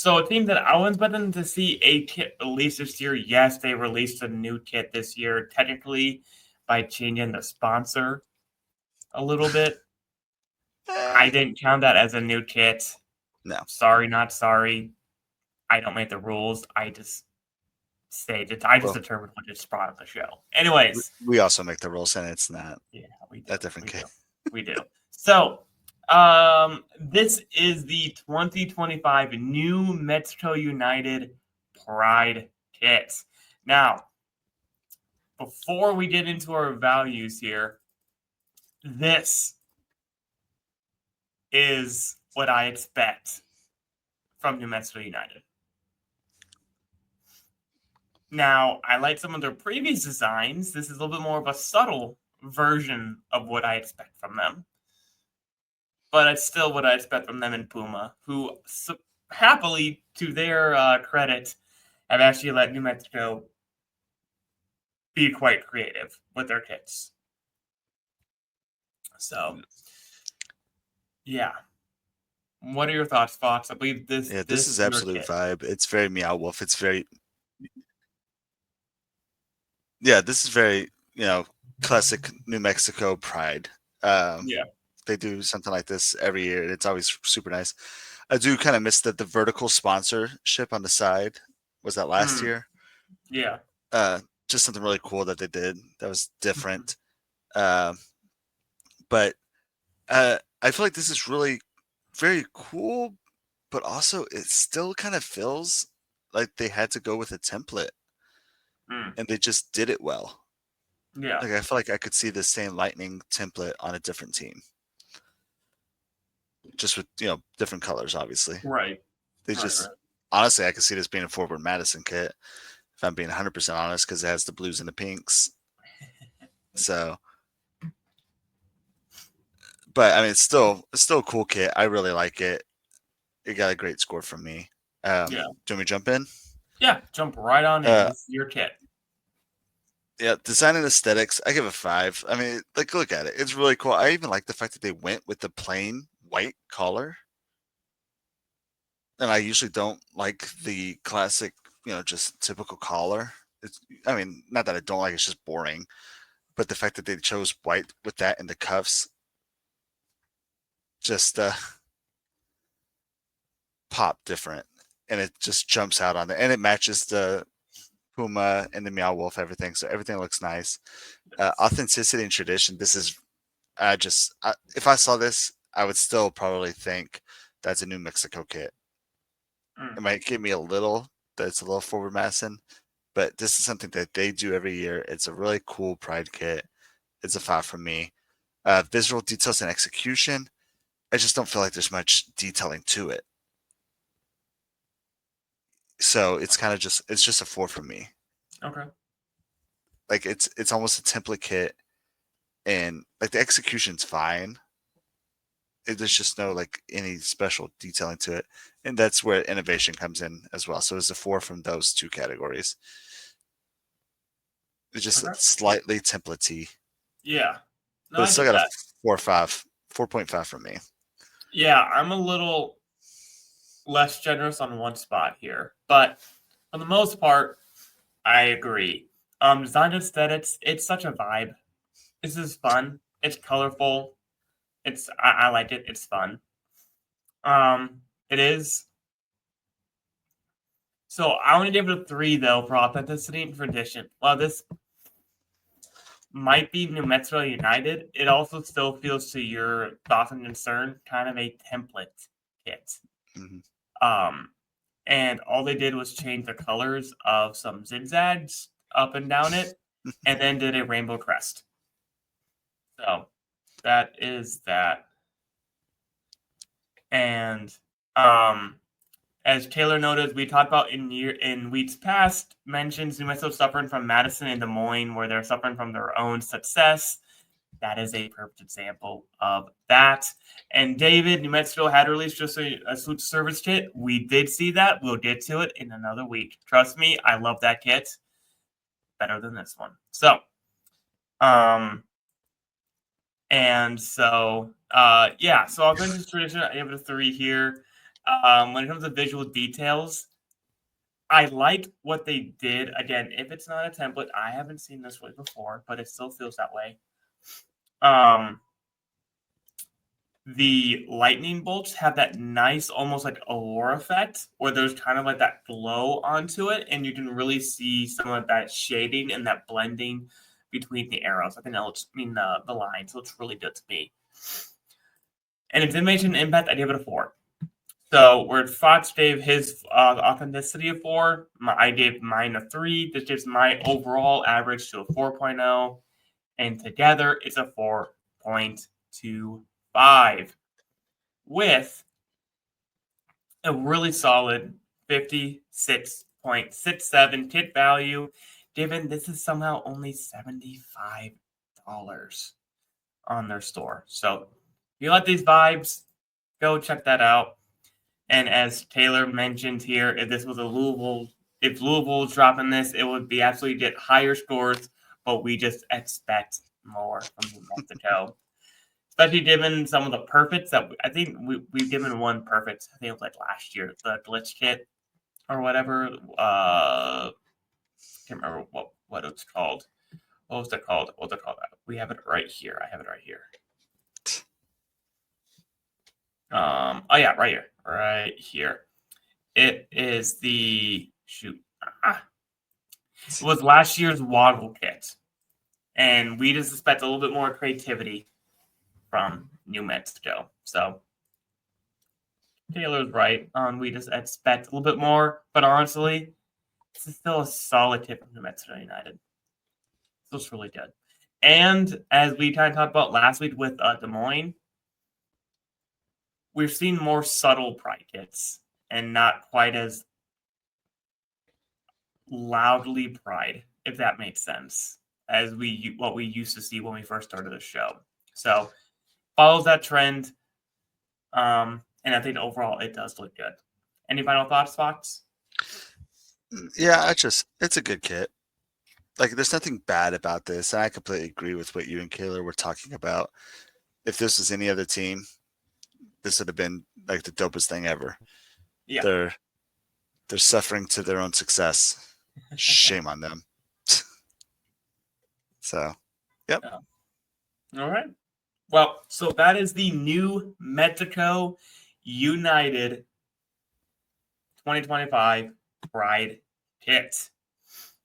So a team that I was expecting to see a kit released this year, yes, they released a new kit this year, technically by changing the sponsor a little bit. I didn't count that as a new kit. No. Sorry, not sorry. I don't make the rules. I just say that I just determine what is brought on the show. Anyways, we also make the rules, and it's not. Yeah, we do. That different kit. We do. So, this is the 2025 New Mexico United Pride kit. Now, before we get into our values here, this is what I expect from New Mexico United. Now, I like some of their previous designs. This is a little bit more of a subtle version of what I expect from them. But it's still what I expect from them in Puma, who happily, to their credit, have actually let New Mexico be quite creative with their kits. So, yeah. What are your thoughts, Fox? I believe this is absolute vibe. It's very Meow Wolf. It's very... Yeah, this is very, classic New Mexico pride. Yeah. They do something like this every year, and it's always super nice. I do kind of miss that the vertical sponsorship on the side. Was that last year? Yeah. Just something really cool that they did that was different. But I feel like this is really very cool, but also it still kind of feels like they had to go with a template. And they just did it well. Yeah. Like, I feel like I could see the same Lightning template on a different team. Just with, different colors, obviously. Right. They just... Honestly, I could see this being a Forward Madison kit, if I'm being 100% honest, because it has the blues and the pinks. So... But, I mean, it's still a cool kit. I really like it. It got a great score from me. Yeah. Do you want me to jump in? Yeah, jump right on in. This is your kit. Yeah, design and aesthetics, I give a 5. I mean, like, look at it. It's really cool. I even like the fact that they went with the plain white collar. And I usually don't like the classic, just typical collar. I mean, not that I don't like it, it's just boring. But the fact that they chose white with that in the cuffs just pop different. And it just jumps out on it. And it matches the Puma and the Meow Wolf, everything. So everything looks nice. Authenticity and tradition. This is if I saw this, I would still probably think that's a New Mexico kit. It might give me a little, that it's a little Forward Madison, but this is something that they do every year. It's a really cool pride kit. It's a 5 from me. Visual details and execution. I just don't feel like there's much detailing to it. So it's kind of it's just a 4 from me. Okay. Like, it's almost a template kit, and like the execution's fine. There's just no like any special detailing to it, and that's where innovation comes in as well. So it's a 4 from those two categories. It's just slightly template-y. Yeah. No, but it's still got a 4.5 from me. Yeah, I'm a little less generous on one spot here, but for the most part, I agree. Design aesthetics, it's such a vibe. This is fun. It's colorful. I like it. It's fun. It is. So I want to give it a 3 though for authenticity and tradition. While this might be New Mexico United, it also still feels, to your thoughts and concern, kind of a template kit. And all they did was change the colors of some zigzags up and down it, and then did a rainbow crest. So that is that. And as Taylor noted, we talked about in weeks past, mentions New Mexico suffering from Madison and Des Moines, where they're suffering from their own success. That is a perfect example of that. And David, New Mexico had released just a suit service kit. We did see that. We'll get to it in another week. Trust me, I love that kit. Better than this one. So, yeah. So authentic tradition, I give it a 3 here. when it comes to visual details, I like what they did. Again, if it's not a template, I haven't seen this way before, but it still feels that way. The lightning bolts have that nice, almost like aurora effect, where there's kind of like that glow onto it, and you can really see some of that shading and that blending between the arrows. I think that looks, the lines looks really good to me. And its animation impact, I give it a 4. So where Fox gave his authenticity a 4, I gave mine a 3. This gives my overall average to a 4.0, and together it's a 4.25 with a really solid 56.67 kit value, given this is somehow only $75 on their store. So if you like these vibes, go check that out. And as Taylor mentioned here, if Louisville was dropping this, it would be absolutely get higher scores, but we just expect more from New Mexico. Especially given some of the perfects that I think we've given one perfect. I think it was like last year, the glitch kit or whatever. Can't remember what it's called. What was it called? We have it right here. I have it right here. Oh yeah, right here. It is the It was last year's Waddle kit, and we just expect a little bit more creativity from New Mexico. So Taylor's right on. We just expect a little bit more, but honestly, this is still a solid kit from New Mexico United. So it's really good. And as we kind of talked about last week with Des Moines, we've seen more subtle pride kits and not quite as loudly pride, if that makes sense, as what we used to see when we first started the show. So follows that trend, and I think overall it does look good. Any final thoughts, Fox? Yeah, it's a good kit. Like, there's nothing bad about this. I completely agree with what you and Kayla were talking about. If this was any other team, this would have been like the dopest thing ever. Yeah. They're suffering to their own success. Shame on them. So, yep. All right. Well, so that is the New Mexico United 2025 Pride Kit.